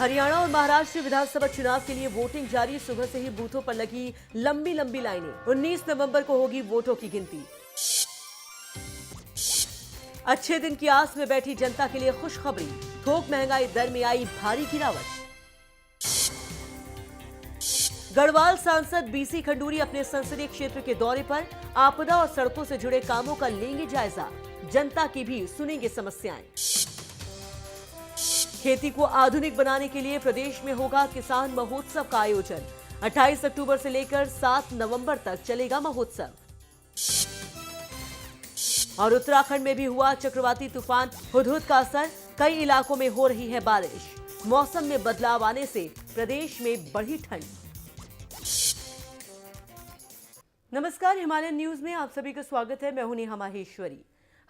हरियाणा और महाराष्ट्र विधानसभा चुनाव के लिए वोटिंग जारी। सुबह से ही बूथों पर लगी लंबी लंबी लाइनें। 19 नवंबर को होगी वोटों की गिनती। अच्छे दिन की आस में बैठी जनता के लिए खुशखबरी। थोक महंगाई दर में आई भारी गिरावट। गढ़वाल सांसद बीसी खंडूरी अपने संसदीय क्षेत्र के दौरे पर। आपदा और सड़कों से जुड़े कामों का लेंगे जायजा। जनता की भी सुनेंगे समस्याएं। खेती को आधुनिक बनाने के लिए प्रदेश में होगा किसान महोत्सव का आयोजन। 28 अक्टूबर से लेकर 7 नवंबर तक चलेगा महोत्सव। और उत्तराखंड में भी हुआ चक्रवाती तूफान हुदहुद का असर। कई इलाकों में हो रही है बारिश। मौसम में बदलाव आने से प्रदेश में बढ़ी ठंड। नमस्कार, हिमालयन न्यूज में आप सभी का स्वागत है। मैं हूं नेहा माहेश्वरी।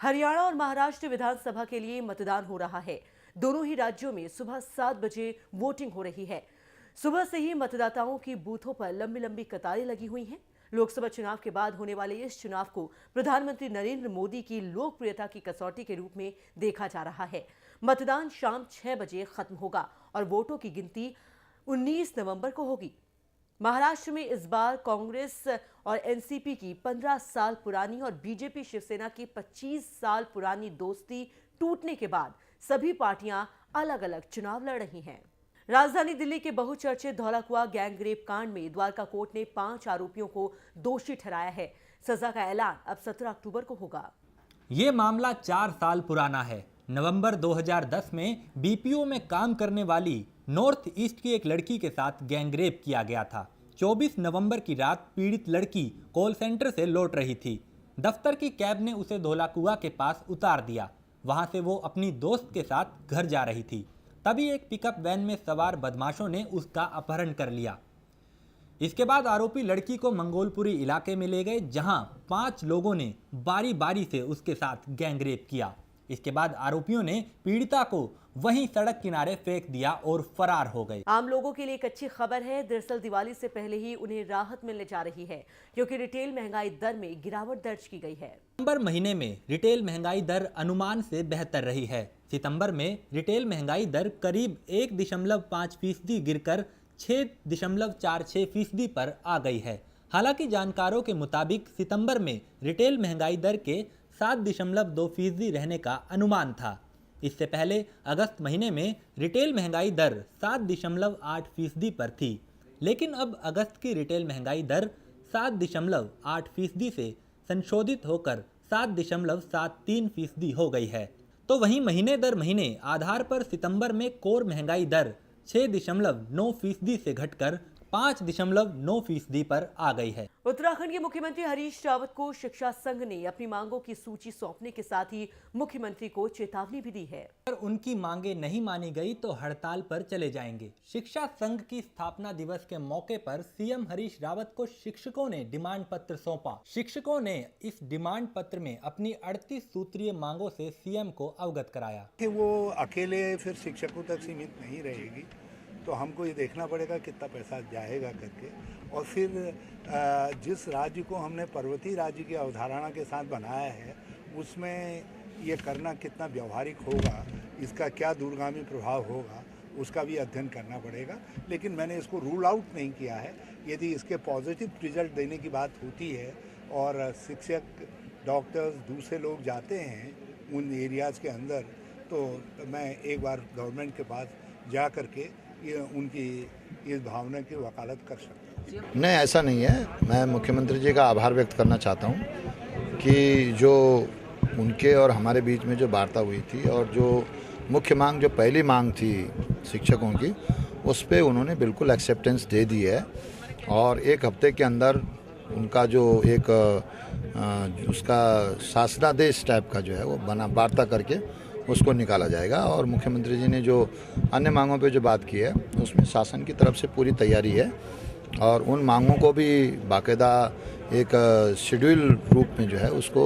हरियाणा और महाराष्ट्र विधानसभा के लिए मतदान हो रहा है। दोनों ही राज्यों में सुबह 7 बजे वोटिंग हो रही है। सुबह से ही मतदाताओं की बूथों पर लंबी लंबी कतारें लगी हुई हैं। लोकसभा चुनाव के बाद होने वाले इस चुनाव को प्रधानमंत्री नरेंद्र मोदी की लोकप्रियता की कसौटी के रूप में देखा जा रहा है। मतदान शाम 6 बजे खत्म होगा और वोटों की गिनती 19 नवंबर को होगी। महाराष्ट्र में इस बार कांग्रेस और एनसीपी की 15 साल पुरानी और बीजेपी शिवसेना की 25 साल पुरानी दोस्ती टूटने के बाद सभी पार्टियां अलग अलग चुनाव लड़ रही हैं। राजधानी दिल्ली के बहुचर्चित धौलाकुआं गैंगरेप कांड में द्वारका कोर्ट ने 5 आरोपियों को दोषी ठहराया है। सजा का ऐलान अब 17 अक्टूबर को होगा। ये मामला 4 साल पुराना है। नवंबर 2010 में बीपीओ में काम करने वाली नॉर्थ ईस्ट की एक लड़की के साथ गैंगरेप किया गया था। 24 नवंबर की रात पीड़ित लड़की कॉल सेंटर से लौट रही थी। दफ्तर की कैब ने उसे धौलाकुआं के पास उतार दिया। वहां से वो अपनी दोस्त के साथ घर जा रही थी। तभी एक पिकअप वैन में सवार बदमाशों ने उसका अपहरण कर लिया। इसके बाद आरोपी लड़की को मंगोलपुरी इलाके में ले गए, जहां 5 लोगों ने बारी बारी से उसके साथ गैंगरेप किया। इसके बाद आरोपियों ने पीड़िता को वहीं सड़क किनारे फेंक दिया और फरार हो गए। आम लोगों के लिए एक अच्छी खबर है। दरअसल दिवाली से पहले ही उन्हें राहत मिलने जा रही है, क्योंकि रिटेल महंगाई दर में गिरावट दर्ज की गई है। सितंबर महीने में रिटेल महंगाई दर अनुमान से बेहतर रही है। सितंबर में रिटेल महंगाई दर करीब 1.5% गिरकर 6.46% पर आ गई है। हालांकि जानकारों के मुताबिक सितंबर में रिटेल महंगाई दर के 7.2% रहने का अनुमान था। इससे पहले अगस्त महीने में रिटेल महंगाई दर 7.8% पर थी, लेकिन अब अगस्त की रिटेल महंगाई दर 7.8% से संशोधित होकर 7.73% हो गई है। तो वहीं महीने दर महीने आधार पर सितंबर में कोर महंगाई दर 6.9% से घटकर 5.9% पर आ गई है। उत्तराखंड के मुख्यमंत्री हरीश रावत को शिक्षा संघ ने अपनी मांगों की सूची सौंपने के साथ ही मुख्यमंत्री को चेतावनी भी दी है। अगर उनकी मांगे नहीं मानी गई तो हड़ताल पर चले जाएंगे। शिक्षा संघ की स्थापना दिवस के मौके पर सीएम हरीश रावत को शिक्षकों ने डिमांड पत्र सौंपा। शिक्षकों ने इस डिमांड पत्र में अपनी 38 सूत्रीय मांगों से सीएम को अवगत कराया कि वो अकेले फिर शिक्षकों तक सीमित नहीं रहेगी, तो हमको ये देखना पड़ेगा कितना पैसा जाएगा करके। और फिर जिस राज्य को हमने पर्वतीय राज्य की अवधारणा के साथ बनाया है, उसमें ये करना कितना व्यवहारिक होगा, इसका क्या दूरगामी प्रभाव होगा, उसका भी अध्ययन करना पड़ेगा। लेकिन मैंने इसको रूल आउट नहीं किया है। यदि इसके पॉजिटिव रिजल्ट देने की बात होती है और शिक्षक, डॉक्टर्स, दूसरे लोग जाते हैं उन एरियाज़ के अंदर, तो मैं एक बार गवर्नमेंट के पास जा कर के ये उनकी इस भावना की वकालत कर सकता हूँ। नहीं, ऐसा नहीं है। मैं मुख्यमंत्री जी का आभार व्यक्त करना चाहता हूँ कि जो उनके और हमारे बीच में जो वार्ता हुई थी और जो मुख्य मांग, जो पहली मांग थी शिक्षकों की, उस पर उन्होंने बिल्कुल एक्सेप्टेंस दे दी है। और 1 हफ्ते के अंदर उनका जो एक उसका शासनादेश टाइप का जो है वो बना, वार्ता करके उसको निकाला जाएगा। और मुख्यमंत्री जी ने जो अन्य मांगों पे जो बात की है, उसमें शासन की तरफ से पूरी तैयारी है और उन मांगों को भी बाकायदा एक शेड्यूल रूप में जो है उसको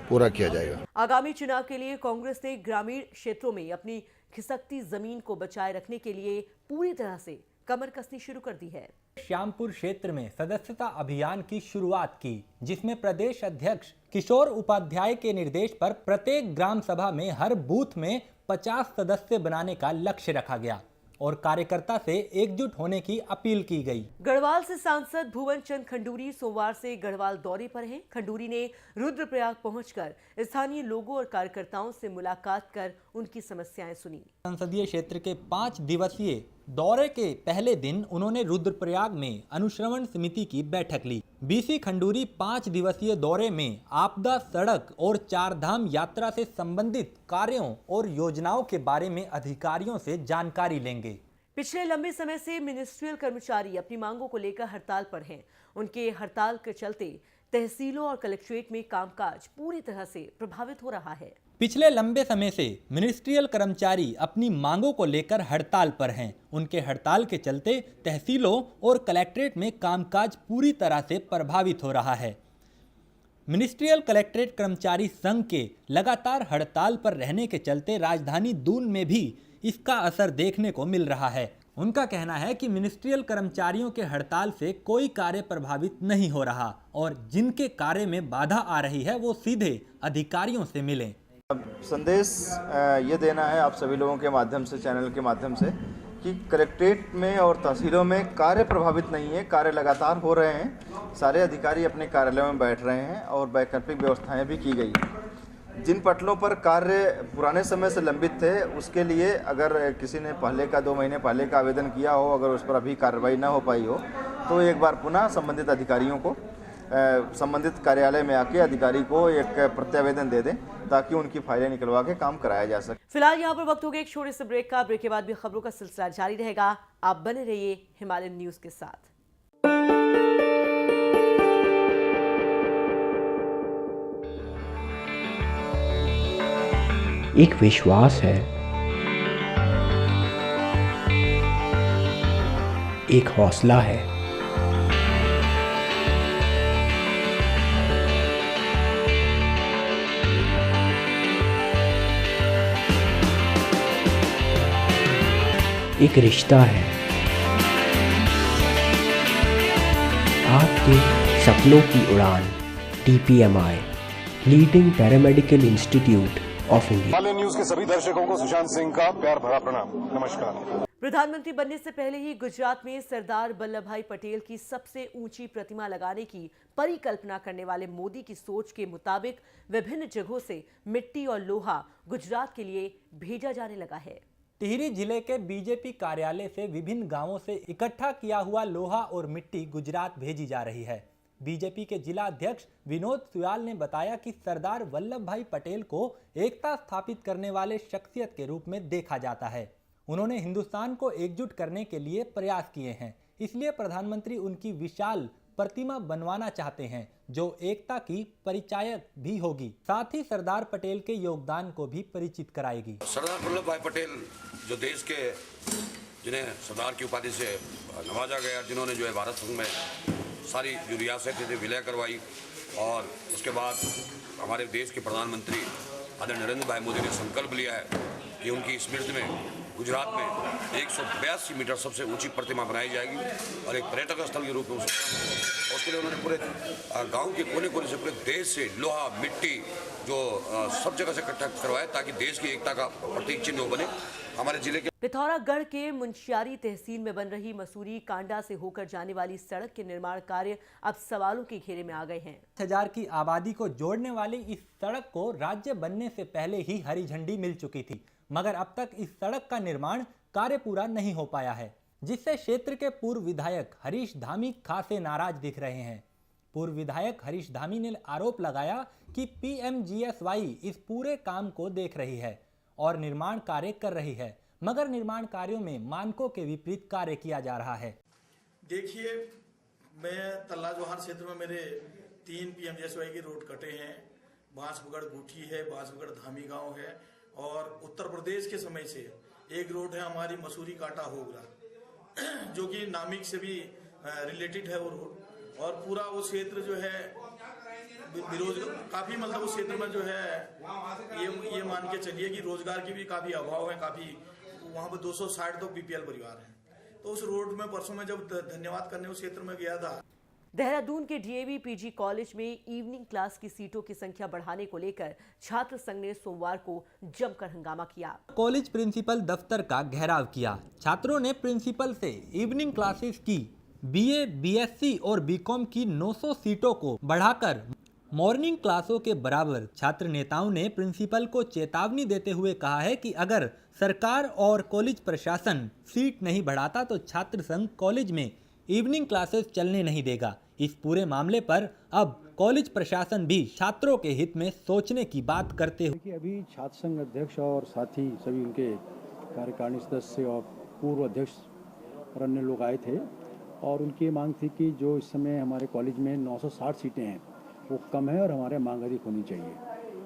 पूरा किया जाएगा। आगामी चुनाव के लिए कांग्रेस ने ग्रामीण क्षेत्रों में अपनी खिसकती जमीन को बचाए रखने के लिए पूरी तरह से कमर कसनी शुरू कर दी है। श्यामपुर क्षेत्र में सदस्यता अभियान की शुरुआत की, जिसमें प्रदेश अध्यक्ष किशोर उपाध्याय के निर्देश पर प्रत्येक ग्राम सभा में हर बूथ में 50 सदस्य बनाने का लक्ष्य रखा गया और कार्यकर्ता से एकजुट होने की अपील की गई। गढ़वाल से सांसद भुवन चंद खंडूरी सोमवार से गढ़वाल दौरे पर हैं। खंडूरी ने रुद्रप्रयाग पहुंचकर स्थानीय लोगों और कार्यकर्ताओं से मुलाकात कर उनकी समस्याएं सुनी। संसदीय क्षेत्र के 5 दिवसीय दौरे के पहले दिन उन्होंने रुद्रप्रयाग में अनुश्रवण समिति की बैठक ली। बीसी खंडूरी 5 दिवसीय दौरे में आपदा, सड़क और चारधाम यात्रा से संबंधित कार्यों और योजनाओं के बारे में अधिकारियों से जानकारी लेंगे। पिछले लंबे समय से मिनिस्ट्रियल कर्मचारी अपनी मांगों को लेकर हड़ताल पर हैं। उनके हड़ताल के चलते तहसीलों और कलेक्ट्रेट में कामकाज पूरी तरह से प्रभावित हो रहा है। पिछले लंबे समय से मिनिस्ट्रियल कर्मचारी अपनी मांगों को लेकर हड़ताल पर हैं। उनके हड़ताल के चलते तहसीलों और कलेक्ट्रेट में कामकाज पूरी तरह से प्रभावित हो रहा है। मिनिस्ट्रियल कलेक्ट्रेट कर्मचारी संघ के लगातार हड़ताल पर रहने के चलते राजधानी दून में भी इसका असर देखने को मिल रहा है। उनका कहना है कि मिनिस्ट्रियल कर्मचारियों के हड़ताल से कोई कार्य प्रभावित नहीं हो रहा और जिनके कार्य में बाधा आ रही है वो सीधे अधिकारियों से मिलें। संदेश ये देना है आप सभी लोगों के माध्यम से, चैनल के माध्यम से, कि कलेक्ट्रेट में और तहसीलों में कार्य प्रभावित नहीं है, कार्य लगातार हो रहे हैं। सारे अधिकारी अपने कार्यालयों में बैठ रहे हैं और वैकल्पिक व्यवस्थाएं भी की गई हैं। जिन पटलों पर कार्य पुराने समय से लंबित थे उसके लिए अगर किसी ने पहले का 2 महीने पहले का आवेदन किया हो, अगर उस पर अभी कार्रवाई न हो पाई हो तो एक बार पुनः संबंधित अधिकारियों को संबंधित कार्यालय में आके अधिकारी को एक प्रत्यावेदन दे दें ताकि उनकी फाइलें निकलवा के काम कराया जा सके। फिलहाल यहाँ पर वक्त हो गया एक छोटे से ब्रेक का। ब्रेक के बाद भी खबरों का सिलसिला जारी रहेगा। आप बने रहिए हिमालयन न्यूज के साथ। एक विश्वास है, एक हौसला है, एक रिश्ता है, आपके सपनों की उड़ान। TPMI, leading paramedical institute of India. Himalayan news के सभी दर्शकों को सुशांत सिंह का प्यार भरा प्रणाम। नमस्कार। प्रधानमंत्री बनने से पहले ही गुजरात में सरदार वल्लभ भाई पटेल की सबसे ऊंची प्रतिमा लगाने की परिकल्पना करने वाले मोदी की सोच के मुताबिक विभिन्न जगहों से मिट्टी और लोहा गुजरात के लिए भेजा जाने लगा है। टिहरी जिले के बीजेपी कार्यालय से विभिन्न गांवों से इकट्ठा किया हुआ लोहा और मिट्टी गुजरात भेजी जा रही है। बीजेपी के जिला अध्यक्ष विनोद सुयाल ने बताया कि सरदार वल्लभ भाई पटेल को एकता स्थापित करने वाले शख्सियत के रूप में देखा जाता है। उन्होंने हिंदुस्तान को एकजुट करने के लिए प्रयास किए हैं, इसलिए प्रधानमंत्री उनकी विशाल प्रतिमा बनवाना चाहते हैं जो एकता की परिचायक भी होगी, साथ ही सरदार पटेल के योगदान को भी परिचित कराएगी। सरदार वल्लभ भाई पटेल जो देश के जिन्हें सरदार की उपाधि से नवाजा गया, जिन्होंने जो है भारत संघ में सारी जो रियासतें थी विलय करवाई और उसके बाद हमारे देश के प्रधानमंत्री आदरणीय नरेंद्र भाई मोदी ने संकल्प लिया है कि उनकी स्मृति में गुजरात में 182 मीटर सबसे ऊंची प्रतिमा बनाई जाएगी और एक पर्यटक स्थल के रूप में उसके लिए उन्होंने पूरे गांव के कोने कोने से पूरे देश से लोहा मिट्टी जो सब जगह से इकट्ठा करवाए ताकि देश की एकता का प्रतीक चिन्ह बने। हमारे जिले के पिथौरागढ़ के मुंशियारी तहसील में बन रही मसूरी कांडा से होकर जाने वाली सड़क के निर्माण कार्य अब सवालों के घेरे में आ गए हैं। 1000 की आबादी को जोड़ने वाली इस सड़क को राज्य बनने से पहले ही हरी झंडी मिल चुकी थी, मगर अब तक इस सड़क का निर्माण कार्य पूरा नहीं हो पाया है, जिससे क्षेत्र के पूर्व विधायक हरीश धामी खासे नाराज दिख रहे हैं। पूर्व विधायक हरीश धामी ने आरोप लगाया कि PMGSY इस पूरे काम को देख रही है और निर्माण कार्य कर रही है, मगर निर्माण कार्यों में मानकों के विपरीत कार्य किया जा रहा है। देखिए, मैं तल्ला जोहार क्षेत्र में मेरे 3 PMGSY की रोड कटे हैं। बांसबगड़ गुठी है, बांसबगड़ धामी गांव है और उत्तर प्रदेश के समय से एक रोड है हमारी मसूरी काटा होगरा जो कि नामिक से भी रिलेटेड है वो रोड, और पूरा वो क्षेत्र जो है काफी मतलब उस क्षेत्र में जो है ये मान के चलिए कि रोजगार की भी काफी अभाव है। काफी वहाँ पर 260 तो BPL परिवार हैं। तो उस रोड में परसों में जब धन्यवाद करने उस क्षेत्र में गया था देहरादून के डीएवी पीजी कॉलेज में इवनिंग क्लास की सीटों की संख्या बढ़ाने को लेकर छात्र संघ ने सोमवार को जमकर हंगामा किया। कॉलेज प्रिंसिपल दफ्तर का घेराव किया। छात्रों ने प्रिंसिपल से इवनिंग क्लासेस की बीए, बीएससी और बीकॉम की 900 सीटों को बढ़ाकर मॉर्निंग क्लासों के बराबर। छात्र नेताओं ने प्रिंसिपल को चेतावनी देते हुए कहा है कि अगर सरकार और कॉलेज प्रशासन सीट नहीं बढ़ाता तो छात्र संघ कॉलेज में इवनिंग क्लासेस चलने नहीं देगा। इस पूरे मामले पर अब कॉलेज प्रशासन भी छात्रों के हित में सोचने की बात करते हुए देखिए, अभी छात्र संघ अध्यक्ष और साथी सभी उनके कार्यकारिणी सदस्य और पूर्व अध्यक्ष और अन्य लोग आए थे और उनकी मांग थी कि जो इस समय हमारे कॉलेज में 960 सीटें हैं वो कम है और हमारे मांग अधिक होनी चाहिए।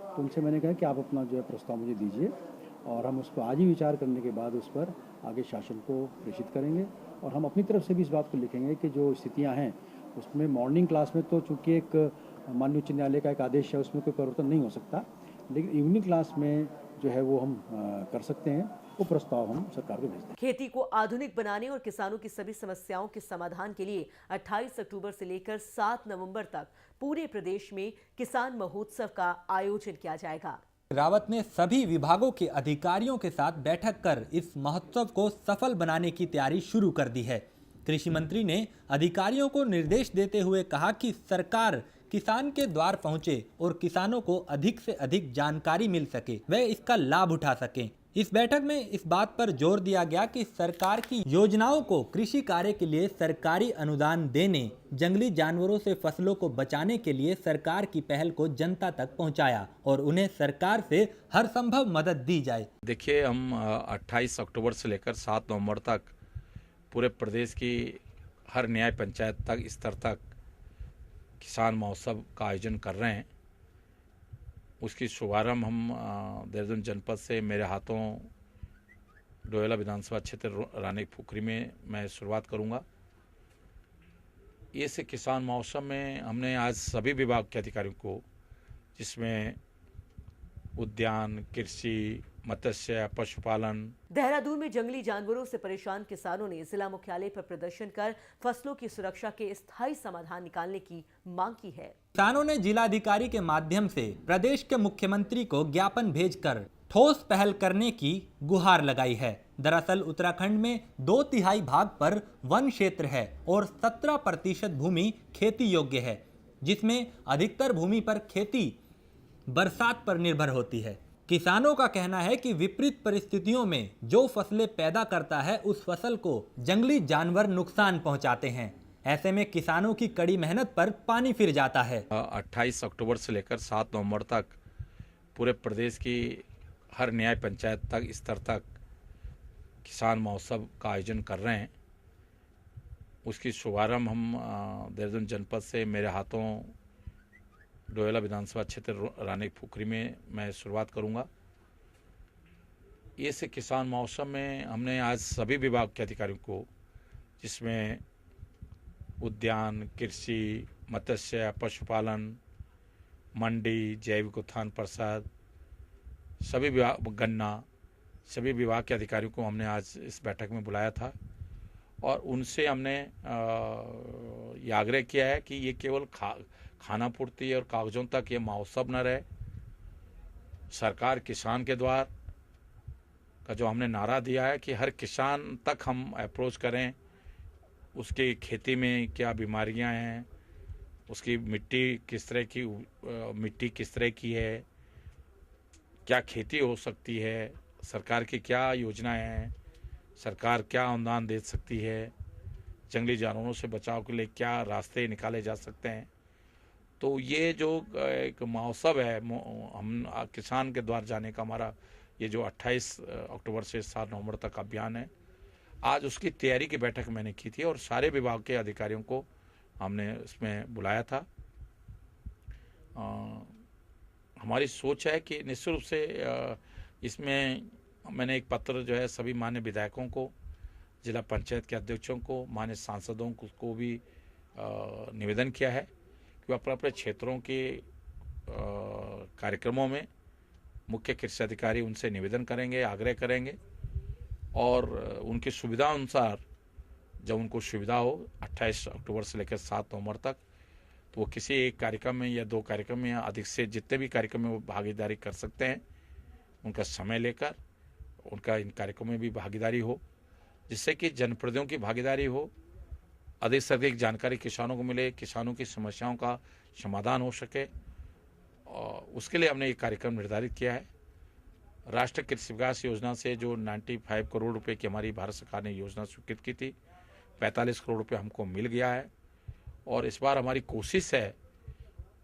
तो उनसे मैंने कहा कि आप अपना जो है प्रस्ताव मुझे दीजिए और हम उस पर आज ही विचार करने के बाद उस पर आगे शासन को प्रेषित करेंगे और हम अपनी तरफ से भी इस बात को लिखेंगे कि जो स्थितियां हैं उसमें मॉर्निंग क्लास में तो चूँकि एक माननीय उच्च न्यायालय का एक आदेश है उसमें कोई परिवर्तन नहीं हो सकता, लेकिन इवनिंग क्लास में जो है वो हम कर सकते हैं। वो प्रस्ताव हम सरकार को भेजते हैं। खेती को आधुनिक बनाने और किसानों की सभी समस्याओं के समाधान के लिए 28 अक्टूबर से लेकर 7 नवंबर तक पूरे प्रदेश में किसान महोत्सव का आयोजन किया जाएगा। रावत ने सभी विभागों के अधिकारियों के साथ बैठक कर इस महोत्सव को सफल बनाने की तैयारी शुरू कर दी है। कृषि मंत्री ने अधिकारियों को निर्देश देते हुए कहा कि सरकार किसान के द्वार पहुंचे और किसानों को अधिक से अधिक जानकारी मिल सके, वे इसका लाभ उठा सकें। इस बैठक में इस बात पर जोर दिया गया कि सरकार की योजनाओं को कृषि कार्य के लिए सरकारी अनुदान देने, जंगली जानवरों से फसलों को बचाने के लिए सरकार की पहल को जनता तक पहुंचाया और उन्हें सरकार से हर संभव मदद दी जाए। देखिए, हम 28 अक्टूबर से लेकर 7 नवंबर तक पूरे प्रदेश की हर न्याय पंचायत तक स्तर तक किसान महोत्सव का आयोजन कर रहे हैं। उसकी शुभारंभ हम देहरादून जनपद से मेरे हाथों डोयला विधानसभा क्षेत्र रानी फुकरी में मैं शुरुआत करूंगा। ये से किसान महोत्सव में हमने आज सभी विभाग के अधिकारियों को, जिसमें उद्यान, कृषि, मत्स्य, पशुपालन। देहरादून में जंगली जानवरों से परेशान किसानों ने जिला मुख्यालय पर प्रदर्शन कर फसलों की सुरक्षा के स्थायी समाधान निकालने की मांग की है। किसानों ने जिलाधिकारी के माध्यम से प्रदेश के मुख्यमंत्री को ज्ञापन भेजकर ठोस पहल करने की गुहार लगाई है। दरअसल उत्तराखंड में 2/3 भाग पर वन क्षेत्र है और 17% भूमि खेती योग्य है, जिसमें अधिकतर भूमि पर खेती बरसात पर निर्भर होती है। किसानों का कहना है कि विपरीत परिस्थितियों में जो फसलें पैदा करता है उस फसल को जंगली जानवर नुकसान पहुंचाते हैं। ऐसे में किसानों की कड़ी मेहनत पर पानी फिर जाता है। 28 अक्टूबर से लेकर 7 नवंबर तक पूरे प्रदेश की हर न्याय पंचायत तक स्तर तक किसान महोत्सव का आयोजन कर रहे हैं। उसकी शुभारंभ हम देहरादून जनपद से मेरे हाथों डोयला विधानसभा क्षेत्र रानी फुकरी में मैं शुरुआत करूंगा। ये से किसान महोत्सव में हमने आज सभी विभाग के अधिकारियों को, जिसमें उद्यान, कृषि, मत्स्य, पशुपालन, मंडी, जैविक उत्थान प्रसाद, सभी विभाग, गन्ना, सभी विभाग के अधिकारियों को हमने आज इस बैठक में बुलाया था और उनसे हमने ये आग्रह किया है कि ये केवल खाना पूर्ति और कागजों तक ये महोत्सव न रहे। सरकार किसान के द्वार का जो हमने नारा दिया है कि हर किसान तक हम अप्रोच करें, उसकी खेती में क्या बीमारियां हैं, उसकी मिट्टी किस तरह की है, क्या खेती हो सकती है, सरकार की क्या योजनाएं हैं, सरकार क्या अनुदान दे सकती है, जंगली जानवरों से बचाव के लिए क्या रास्ते निकाले जा सकते हैं। तो ये जो एक महोत्सव है, हम किसान के द्वार जाने का हमारा ये जो 28 अक्टूबर से 7 नवंबर तक अभियान है, आज उसकी तैयारी की बैठक मैंने की थी और सारे विभाग के अधिकारियों को हमने इसमें बुलाया था। हमारी सोच है कि निश्चित रूप से इसमें मैंने एक पत्र जो है सभी मान्य विधायकों को, जिला पंचायत के अध्यक्षों को, मान्य सांसदों को भी निवेदन किया है कि अपने अपने क्षेत्रों के कार्यक्रमों में मुख्य कृषि अधिकारी उनसे निवेदन करेंगे, आग्रह करेंगे और उनकी सुविधा अनुसार जब उनको सुविधा हो 28 अक्टूबर से लेकर 7 नवंबर तक, तो वो किसी एक कार्यक्रम में या 2 कार्यक्रम में या अधिक से जितने भी कार्यक्रम में वो भागीदारी कर सकते हैं, उनका समय लेकर उनका इन कार्यक्रमों में भी भागीदारी हो, जिससे कि जनप्रतिनिधियों की भागीदारी हो, अधिक से अधिक जानकारी किसानों को मिले, किसानों की समस्याओं का समाधान हो सके। और उसके लिए हमने एक कार्यक्रम निर्धारित किया है। राष्ट्रीय कृषि विकास योजना से जो 95 करोड़ रुपए की हमारी भारत सरकार ने योजना स्वीकृत की थी, 45 करोड़ रुपए हमको मिल गया है। और इस बार हमारी कोशिश है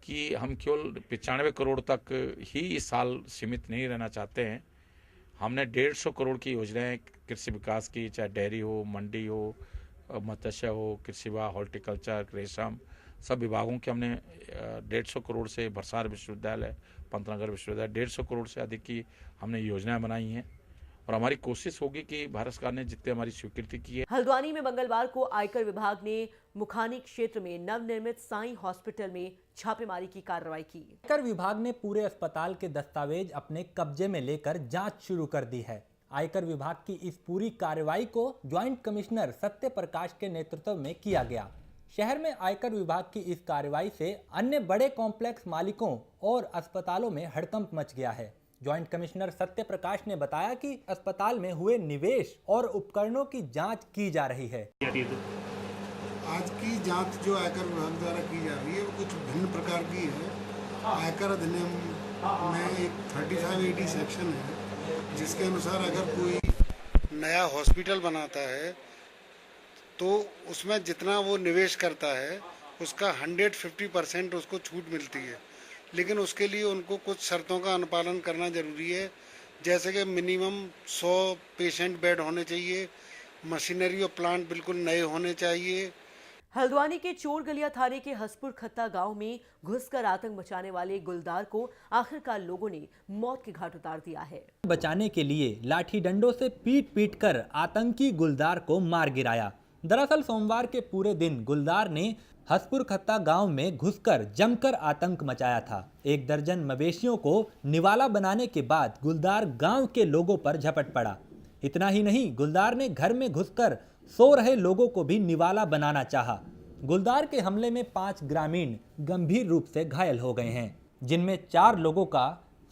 कि हम केवल 95 करोड़ तक ही इस साल सीमित नहीं रहना चाहते हैं। हमने 150 करोड़ की योजनाएं कृषि विकास की, चाहे डेयरी हो, मंडी हो, मत्स्य हो, कृषि विभाग, हॉर्टिकल्चर, रेशम, सब विभागों के हमने 150 करोड़ से भरसार विश्वविद्यालय, पंतनगर विश्वविद्यालय 150 करोड़ से अधिक की हमने योजनाएं बनाई हैं। और हमारी कोशिश होगी कि भारत सरकार ने जितने हमारी स्वीकृति की है। हल्द्वानी में मंगलवार को आयकर विभाग ने मुखानी क्षेत्र में नवनिर्मित साई हॉस्पिटल में छापेमारी की कार्रवाई की। आयकर विभाग ने पूरे अस्पताल के दस्तावेज अपने कब्जे में लेकर जांच शुरू कर दी है। आयकर विभाग की इस पूरी कार्रवाई को ज्वाइंट कमिश्नर सत्य प्रकाश के नेतृत्व में किया गया। शहर में आयकर विभाग की इस कार्रवाई से अन्य बड़े कॉम्प्लेक्स मालिकों और अस्पतालों में हड़कंप मच गया है। ज्वाइंट कमिश्नर सत्य प्रकाश ने बताया कि अस्पताल में हुए निवेश और उपकरणों की जांच की जा रही है। आज की जांच जो आयकर विभाग द्वारा की जा रही है वो कुछ भिन्न प्रकार की है। आयकर अधिनियम में एक 3580 सेक्शन है, जिसके अनुसार अगर कोई नया हॉस्पिटल बनाता है तो उसमें जितना वो निवेश करता है उसका 150% उसको छूट मिलती है, लेकिन उसके लिए उनको कुछ शर्तों का अनुपालन करना जरूरी है, जैसे कि मिनिमम 100 पेशेंट बेड होने चाहिए, मशीनरी और प्लांट बिल्कुल नए होने चाहिए। हल्द्वानी के चोरगलिया थाने के हसपुर खत्ता गांव में घुसकर आतंक मचाने वाले गुलदार को आखिरकार लोगों ने मौत के घाट उतार दिया है। बचाने के लिए लाठी डंडों से पीट कर आतंकी गुलदार को मार गिराया। दरअसल सोमवार के पूरे दिन गुलदार ने हसपुर खत्ता गांव में घुसकर जमकर आतंक मचाया था। 1 दर्जन मवेशियों को निवाला बनाने के बाद गुलदार गांव के लोगों पर झपट पड़ा। इतना ही नहीं, गुलदार ने घर में घुसकर सो रहे लोगों को भी निवाला बनाना चाहा। गुलदार के हमले में 5 ग्रामीण गंभीर रूप से घायल हो गए हैं, जिनमें 4 लोगों का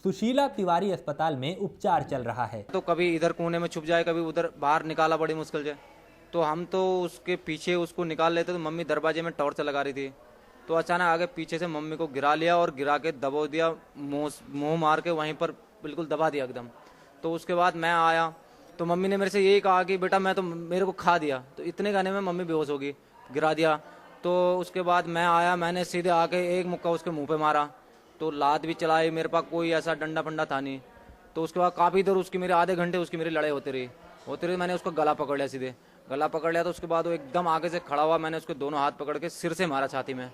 सुशीला तिवारी अस्पताल में उपचार चल रहा है। तो कभी इधर कोने में छुप जाए, कभी उधर बाहर निकाला बड़ी मुश्किल से, तो हम तो उसके पीछे उसको निकाल लेते, तो मम्मी दरवाजे में टॉर्च लगा रही थी, तो अचानक आगे पीछे से मम्मी को गिरा लिया और गिरा के दबो दिया, मुंह मार के वहीं पर बिल्कुल दबा दिया एकदम। तो उसके बाद मैं आया तो मम्मी ने मेरे से यही कहा कि बेटा मैं तो मेरे को खा दिया, तो इतने गाने में मम्मी बेहोश होगी, गिरा दिया। तो उसके बाद मैं आया, मैंने सीधे आके एक मुक्का उसके मुंह पे मारा, तो लात भी चलाई, मेरे पास कोई ऐसा डंडा फंडा था नहीं। तो उसके बाद काफ़ी देर उसकी मेरे आधे घंटे उसकी मेरी लड़ाई होती रही। मैंने उसका गला पकड़ लिया, सीधे गला पकड़ लिया। तो उसके बाद वो एकदम आगे से खड़ा हुआ, मैंने उसके दोनों हाथ पकड़ के सिर से मारा, छाती में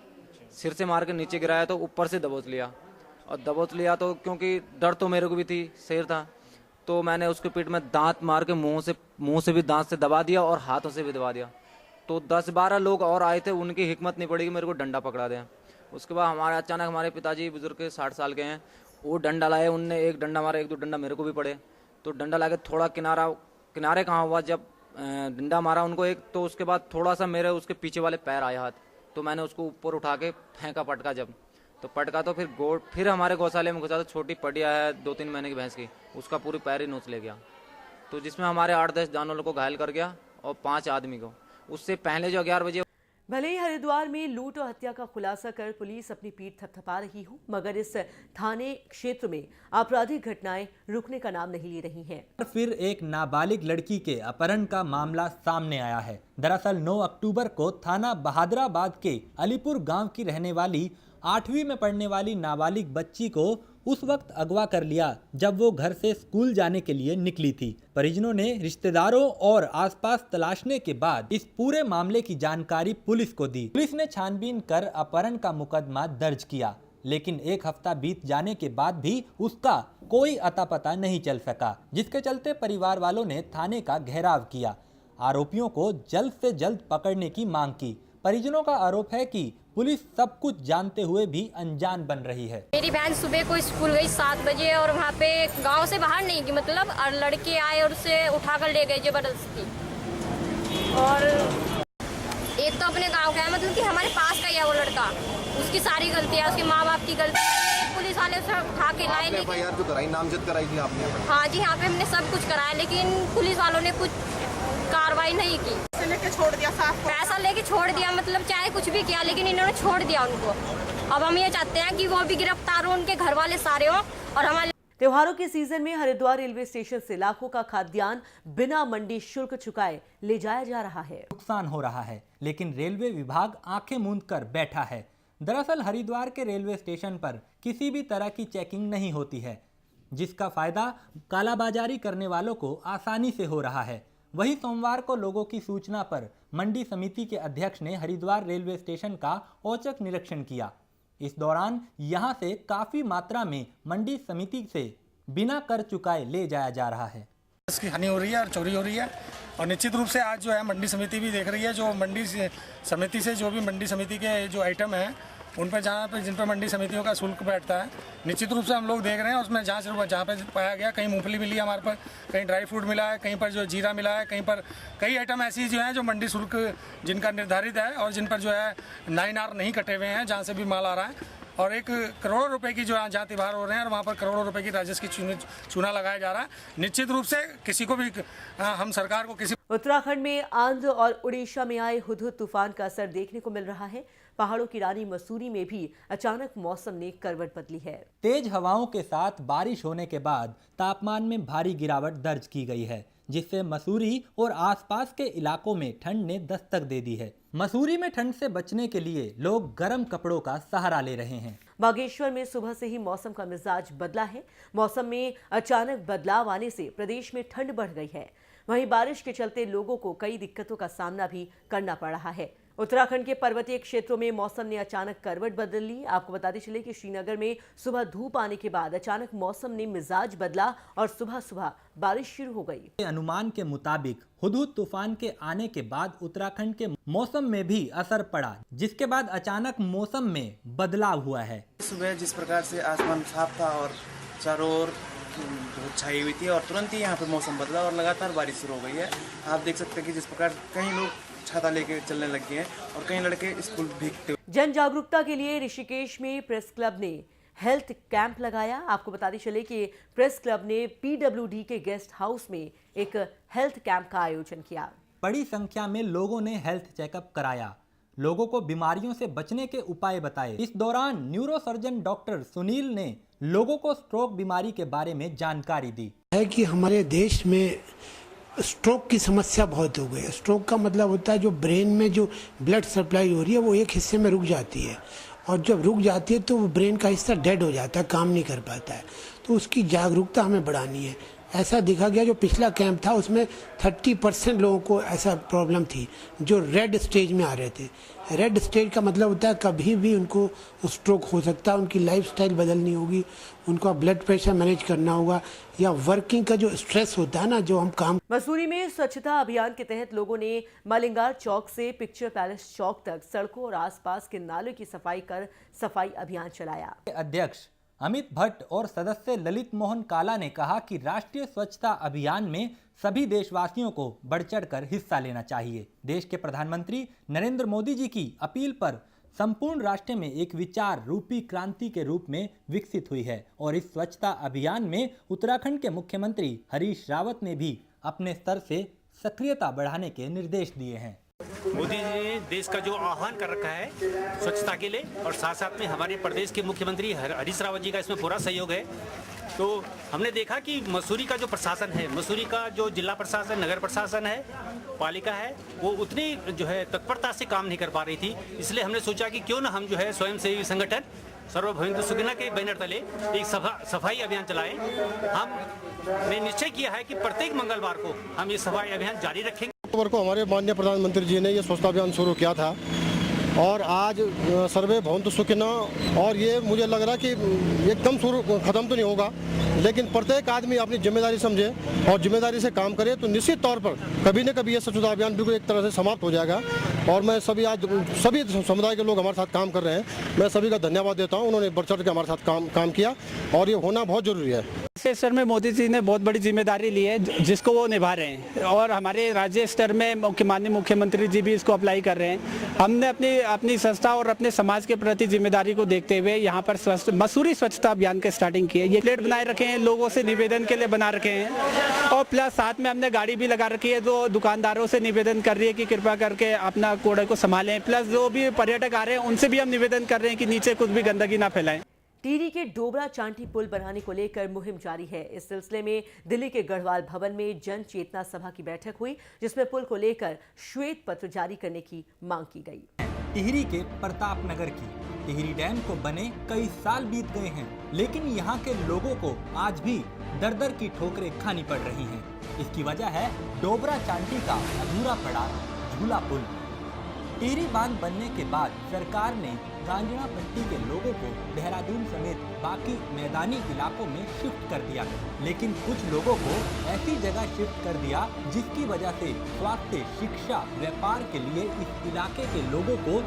सिर से मार के नीचे गिराया, तो ऊपर से दबोच लिया। और दबोच लिया तो क्योंकि डर तो मेरे को भी थी, शेर था, तो मैंने उसके पीठ में दांत मार के मुंह से भी दांत से दबा दिया और हाथों से भी दबा दिया। तो 10-12 लोग और आए थे, उनकी हिम्मत नहीं पड़ी कि मेरे को डंडा पकड़ा दें। उसके बाद अचानक हमारे पिताजी बुजुर्ग 60 साल के हैं, वो डंडा लाए, उनने एक डंडा मारा, 1-2 डंडा मेरे को भी पड़े। तो डंडा ला के थोड़ा किनारे कहाँ हुआ, जब डंडा मारा उनको एक, तो उसके बाद थोड़ा सा मेरे उसके पीछे वाले पैर आए हाथ, तो मैंने उसको ऊपर उठा के फेंका, पटका जब, तो पटका तो फिर हमारे गौशाले में घुसा। तो छोटी पटिया है 2-3 महीने की भैंस की, उसका पूरी पैर ही नोच ले गया, तो जिसमें हमारे 8-10 जानवरों को घायल कर गया और 5 आदमी को। उससे पहले जो 11 बजे भले ही हरिद्वार में लूट और हत्या का खुलासा कर पुलिस अपनी पीठ थपथपा रही हो, मगर इस थाने क्षेत्र में आपराधिक घटनाएं रुकने का नाम नहीं ले रही हैं। फिर एक नाबालिग लड़की के अपहरण का मामला सामने आया है। दरअसल 9 अक्टूबर को थाना बहादुराबाद के अलीपुर गांव की रहने वाली 8वीं में पढ़ने वाली नाबालिग बच्ची को उस वक्त अगवा कर लिया जब वो घर से स्कूल जाने के लिए निकली थी। परिजनों ने रिश्तेदारों और आसपास तलाशने के बाद इस पूरे मामले की जानकारी पुलिस को दी। पुलिस ने छानबीन कर अपहरण का मुकदमा दर्ज किया, लेकिन 1 हफ्ता बीत जाने के बाद भी उसका कोई अता पता नहीं चल सका, जिसके चलते परिवार वालों ने थाने का घेराव किया। आरोपियों को जल्द से जल्द पकड़ने की मांग की। परिजनों का आरोप है कि पुलिस सब कुछ जानते हुए भी अनजान बन रही है। मेरी बहन सुबह को स्कूल गई 7 बजे और वहाँ पे गांव से बाहर नहीं की, मतलब और लड़के आए और उसे उठाकर ले गए जबरदस्ती। और एक तो अपने गांव का है, मतलब कि हमारे पास का ही है वो लड़का, उसकी सारी गलतियाँ, उसके माँ बाप की गलती, पुलिस वाले उसे उठा के लाए। एफआईआर जो कराई, नामजद कराई थी आपने? हाँ जी, यहाँ पे हमने सब कुछ कराया, लेकिन पुलिस वालों ने कुछ कार्रवाई नहीं की। लेके छोड़ दिया, साफ पैसा लेके छोड़ दिया, मतलब चाहे कुछ भी किया, लेकिन इन्होंने छोड़ दिया उनको। अब हम ये चाहते हैं कि वो भी गिरफ्तार हो, उनके घर वाले सारे हो, और हमारे त्योहारों के सीजन में हरिद्वार रेलवे स्टेशन से लाखों का खाद्यान्न बिना मंडी शुल्क चुकाए ले जाया जा रहा है। नुकसान हो रहा है, लेकिन रेलवे विभाग आंखें मूंद कर बैठा है। दरअसल हरिद्वार के रेलवे स्टेशन पर किसी भी तरह की चेकिंग नहीं होती है, जिसका फायदा कालाबाजारी करने वालों को आसानी से हो रहा है। वहीं सोमवार को लोगों की सूचना पर मंडी समिति के अध्यक्ष ने हरिद्वार रेलवे स्टेशन का औचक निरीक्षण किया। इस दौरान यहां से काफी मात्रा में मंडी समिति से बिना कर चुकाए ले जाया जा रहा है। इसकी हानि हो रही है और चोरी हो रही है, और निश्चित रूप से आज जो है मंडी समिति भी देख रही है, जो मंडी समिति से जो भी मंडी समिति के जो आइटम हैं उन पर जिन पर मंडी समितियों का शुल्क बैठता है, निश्चित रूप से हम लोग देख रहे हैं। उसमें जहाँ पे पाया गया, कहीं मूंगफली मिली है हमारे पर, कहीं ड्राई फ्रूट मिला है, कहीं पर जो जीरा मिला है, कहीं पर कई आइटम ऐसी जो हैं जो मंडी शुल्क जिनका निर्धारित है और जिन पर जो है 9R नहीं कटे हुए हैं, जहाँ से भी माल आ रहा है। और 1 करोड़ रुपए की जो है जहाँ तिबार हो रहे हैं और वहाँ पर करोड़ों रुपए की राजस्व की चूना लगाया जा रहा है। निश्चित रूप से किसी को भी हम सरकार को किसी उत्तराखंड में आंध्र और उड़ीसा में आए हुदहुद तूफान का असर देखने को मिल रहा है। पहाड़ों की रानी मसूरी में भी अचानक मौसम ने करवट बदली है। तेज हवाओं के साथ बारिश होने के बाद तापमान में भारी गिरावट दर्ज की गई है, जिससे मसूरी और आसपास के इलाकों में ठंड ने दस्तक दे दी है। मसूरी में ठंड से बचने के लिए लोग गर्म कपड़ों का सहारा ले रहे हैं। बागेश्वर में सुबह से ही मौसम का मिजाज बदला है। मौसम में अचानक बदलाव आने से प्रदेश में ठंड बढ़ गई है। वहीं बारिश के चलते लोगों को कई दिक्कतों का सामना भी करना पड़ रहा है। उत्तराखंड के पर्वतीय क्षेत्रों में मौसम ने अचानक करवट बदल ली। आपको बताते चले कि श्रीनगर में सुबह धूप आने के बाद अचानक मौसम ने मिजाज बदला और सुबह सुबह बारिश शुरू हो गई। अनुमान के मुताबिक हुदहुद तूफान के आने के बाद उत्तराखंड के मौसम में भी असर पड़ा, जिसके बाद अचानक मौसम में बदलाव हुआ है। सुबह जिस प्रकार से आसमान साफ था और चारों ओर धूप छाई हुई थी और तुरंत ही यहाँ पे मौसम बदला और लगातार बारिश शुरू हो गई है। आप देख सकते हैं कि जिस प्रकार कई लोग छाता लेके चलने लग गए हैं और कई लड़के स्कूल भीगते। जन जागरूकता के लिए ऋषिकेश में प्रेस क्लब ने हेल्थ कैंप लगाया। आपको बताते चले कि प्रेस क्लब ने PWD के गेस्ट हाउस में एक हेल्थ कैंप का आयोजन किया। बड़ी संख्या में लोगों ने हेल्थ चेकअप कराया, लोगों को बीमारियों से बचने के उपाय बताए। इस दौरान न्यूरोसर्जन डॉक्टर सुनील ने लोगों को स्ट्रोक बीमारी के बारे में जानकारी दी। है कि हमारे देश में स्ट्रोक की समस्या बहुत हो गई है। स्ट्रोक का मतलब होता है जो ब्रेन में जो ब्लड सप्लाई हो रही है वो एक हिस्से में रुक जाती है, और जब रुक जाती है तो वो ब्रेन का हिस्सा डेड हो जाता है, काम नहीं कर पाता है। तो उसकी जागरूकता हमें बढ़ानी है। ऐसा देखा गया जो पिछला कैंप था उसमें 30% लोगों को ऐसा प्रॉब्लम थी जो रेड स्टेज में आ रहे थे। रेड स्टेज का मतलब होता है कभी भी उनको स्ट्रोक हो सकता है, उनकी लाइफस्टाइल बदलनी होगी, उनको ब्लड प्रेशर मैनेज करना होगा, या वर्किंग का जो स्ट्रेस होता है ना, जो हम काम। मसूरी में स्वच्छता अभियान के तहत लोगों ने मलिंगार चौक से पिक्चर पैलेस चौक तक सड़कों और आसपास के नालों की सफाई कर सफाई अभियान चलाया। अध्यक्ष अमित भट्ट और सदस्य ललित मोहन काला ने कहा कि राष्ट्रीय स्वच्छता अभियान में सभी देशवासियों को बढ़ चढ़कर हिस्सा लेना चाहिए। देश के प्रधानमंत्री नरेंद्र मोदी जी की अपील पर संपूर्ण राष्ट्र में एक विचार रूपी क्रांति के रूप में विकसित हुई है, और इस स्वच्छता अभियान में उत्तराखंड के मुख्यमंत्री हरीश रावत ने भी अपने स्तर से सक्रियता बढ़ाने के निर्देश दिए हैं। मोदी जी ने देश का जो आह्वान कर रखा है स्वच्छता के लिए, और साथ साथ में हमारे प्रदेश के मुख्यमंत्री हरीश रावत जी का इसमें पूरा सहयोग है। तो हमने देखा कि मसूरी का जो प्रशासन है, मसूरी का जो जिला प्रशासन, नगर प्रशासन है, पालिका है, वो उतनी जो है तत्परता से काम नहीं कर पा रही थी। इसलिए हमने सोचा कि क्यों ना हम जो है स्वयंसेवी संगठन सर्वभौमित्व सुखना के बैनर तले एक सफाई अभियान चलाएं। हमने निश्चय किया है कि प्रत्येक मंगलवार को हम ये सफाई अभियान जारी रखेंगे। को हमारे माननीय प्रधानमंत्री जी ने ये स्वच्छता अभियान शुरू किया था, और आज सर्वे भवन्तु सुखिनः। और ये मुझे लग रहा है कि एकदम शुरू ख़त्म तो नहीं होगा, लेकिन प्रत्येक आदमी अपनी जिम्मेदारी समझे और जिम्मेदारी से काम करे तो निश्चित तौर पर कभी न कभी ये स्वच्छता अभियान बिल्कुल एक तरह से समाप्त हो जाएगा। और मैं सभी समुदाय के लोग हमारे साथ काम कर रहे हैं, मैं सभी का धन्यवाद देता हूँ। उन्होंने बढ़ चढ़ के हमारे साथ काम किया और ये होना बहुत ज़रूरी है। इस स्तर में मोदी जी ने बहुत बड़ी जिम्मेदारी ली है जिसको वो निभा रहे हैं, और हमारे राज्य स्तर में माननीय मुख्यमंत्री जी भी इसको अप्लाई कर रहे हैं। हमने अपनी संस्था और अपने समाज के प्रति जिम्मेदारी को देखते हुए यहाँ पर मसूरी स्वच्छता अभियान की स्टार्टिंग की है। ये प्लेट बनाए रखे हैं, लोगों से निवेदन के लिए बना रखे हैं, और प्लस साथ में हमने गाड़ी भी लगा रखी है जो दुकानदारों से निवेदन कर रही है कि कृपा करके अपना कूड़े को संभालें। प्लस जो भी पर्यटक आ रहे हैं उनसे भी हम निवेदन कर रहे हैं कि नीचे कुछ भी गंदगी ना फैलाएं। टिहरी के डोबरा चांठी पुल बनाने को लेकर मुहिम जारी है। इस सिलसिले में दिल्ली के गढ़वाल भवन में जन चेतना सभा की बैठक हुई, जिसमें पुल को लेकर श्वेत पत्र जारी करने की मांग की गई। टिहरी के प्रताप नगर की टिहरी डैम को बने कई साल बीत गए हैं, लेकिन यहाँ के लोगों को आज भी दर-दर की ठोकरें खानी पड़ रही हैं। इसकी वजह है डोबरा चांठी का अधूरा पड़ा झूला पुल। टिहरी बांध बनने के बाद सरकार ने गांजना पट्टी के लोगों को देहरादून समेत बाकी मैदानी इलाकों में शिफ्ट कर दिया, लेकिन कुछ लोगों को ऐसी जगह शिफ्ट कर दिया जिसकी वजह से स्वास्थ्य, शिक्षा, व्यापार के लिए इस इलाके के लोगों को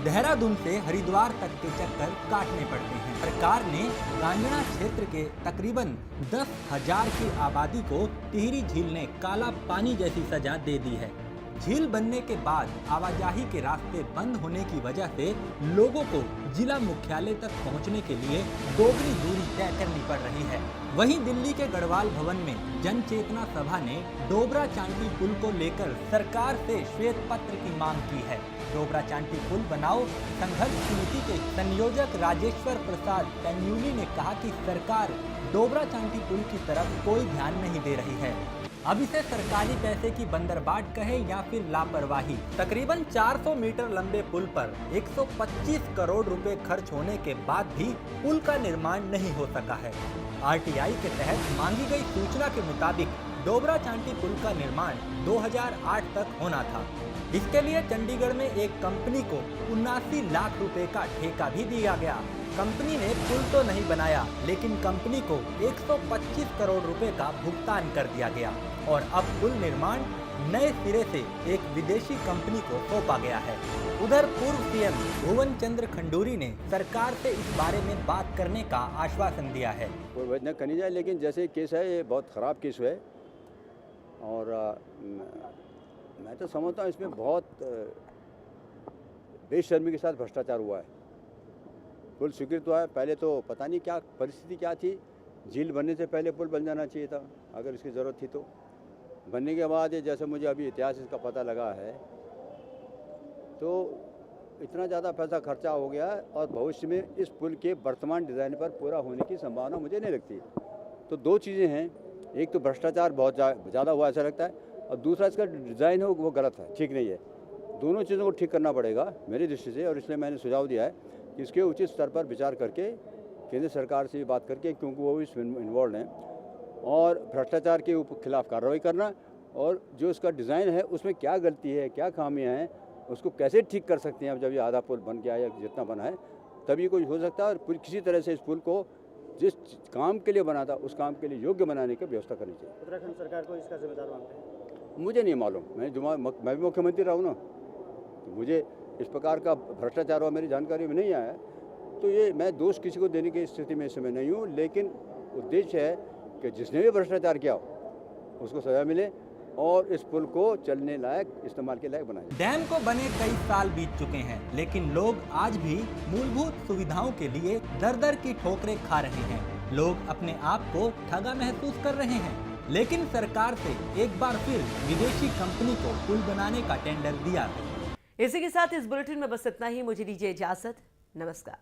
देहरादून से हरिद्वार तक के चक्कर काटने पड़ते हैं। सरकार ने गांजना क्षेत्र के तकरीबन 10,000 की आबादी को टिहरी झील ने काला पानी जैसी सजा दे दी है। झील बनने के बाद आवाजाही के रास्ते बंद होने की वजह से लोगों को जिला मुख्यालय तक पहुंचने के लिए दोगुनी दूरी तय करनी पड़ रही है। वहीं दिल्ली के गढ़वाल भवन में जन चेतना सभा ने डोबरा चांठी पुल को लेकर सरकार से श्वेत पत्र की मांग की है। डोबरा चांठी पुल बनाओ संघर्ष समिति के संयोजक राजेश्वर प्रसाद तन्यूली ने कहा कि सरकार डोबरा चांठी पुल की तरफ कोई ध्यान नहीं दे रही है। अब इसे सरकारी पैसे की बंदरबाट कहे या फिर लापरवाही। तकरीबन 400 मीटर लंबे पुल पर 125 करोड़ रुपए खर्च होने के बाद भी पुल का निर्माण नहीं हो सका है। आरटीआई के तहत मांगी गई सूचना के मुताबिक डोबरा चांठी पुल का निर्माण 2008 तक होना था। इसके लिए चंडीगढ़ में एक कंपनी को 79 लाख रुपए का ठेका भी दिया गया। कंपनी ने पुल तो नहीं बनाया, लेकिन कंपनी को 125 करोड़ रुपए का भुगतान कर दिया गया और अब पुल निर्माण नए सिरे से एक विदेशी कंपनी को सौंपा गया है। उधर पूर्व सीएम भुवन चंद्र खंडूरी ने सरकार से इस बारे में बात करने का आश्वासन दिया है। कोई वजह नहीं जाए, लेकिन जैसे केस है ये बहुत ख़राब केस है और मैं तो समझता हूँ इसमें बहुत बेशर्मी के साथ भ्रष्टाचार हुआ है। पुल स्वीकृत हुआ है, पहले तो पता नहीं क्या परिस्थिति क्या थी, झील बनने से पहले पुल बन जाना चाहिए था अगर इसकी ज़रूरत थी तो। बनने के बाद ये जैसे मुझे अभी इतिहास इसका पता लगा है तो इतना ज़्यादा पैसा खर्चा हो गया और भविष्य में इस पुल के वर्तमान डिज़ाइन पर पूरा होने की संभावना मुझे नहीं लगती। तो दो चीज़ें हैं, एक तो भ्रष्टाचार बहुत ज़्यादा हुआ ऐसा लगता है, और दूसरा इसका डिज़ाइन हो वो गलत है, ठीक नहीं है। दोनों चीज़ों को ठीक करना पड़ेगा मेरी दृष्टि से, और इसलिए मैंने सुझाव दिया है कि इसके उचित स्तर पर विचार करके केंद्र सरकार से भी बात करके, क्योंकि वो भी इसमें इन्वॉल्व हैं, और भ्रष्टाचार के खिलाफ कार्रवाई करना, और जो इसका डिज़ाइन है उसमें क्या गलती है, क्या खामियां हैं, उसको कैसे ठीक कर सकते हैं। अब जब ये आधा पुल बन गया या जितना बना है तभी कुछ हो सकता है, और किसी तरह से इस पुल को जिस काम के लिए बना था उस काम के लिए योग्य बनाने की व्यवस्था करनी चाहिए। उत्तराखंड सरकार को इसका जिम्मेदार मानते हैं? मुझे नहीं मालूम, मैं भी मुख्यमंत्री रहा हूँ ना, तो मुझे इस प्रकार का भ्रष्टाचार हुआ मेरी जानकारी में नहीं आया, तो ये मैं दोष किसी को देने की स्थिति में इस समय नहीं हूँ, लेकिन उद्देश्य है कि जिसने भी भ्रष्टाचार किया हो उसको सजा मिले और इस पुल को चलने लायक, इस्तेमाल के लायक बनाए। डैम को बने कई साल बीत चुके हैं, लेकिन लोग आज भी मूलभूत सुविधाओं के लिए दर-दर की ठोकरें खा रहे हैं। लोग अपने आप को ठगा महसूस कर रहे हैं, लेकिन सरकार से एक बार फिर विदेशी कंपनी को पुल बनाने का टेंडर दिया है। इसी के साथ इस बुलेटिन में बस इतना ही। मुझे दीजिए इजाजत। नमस्कार।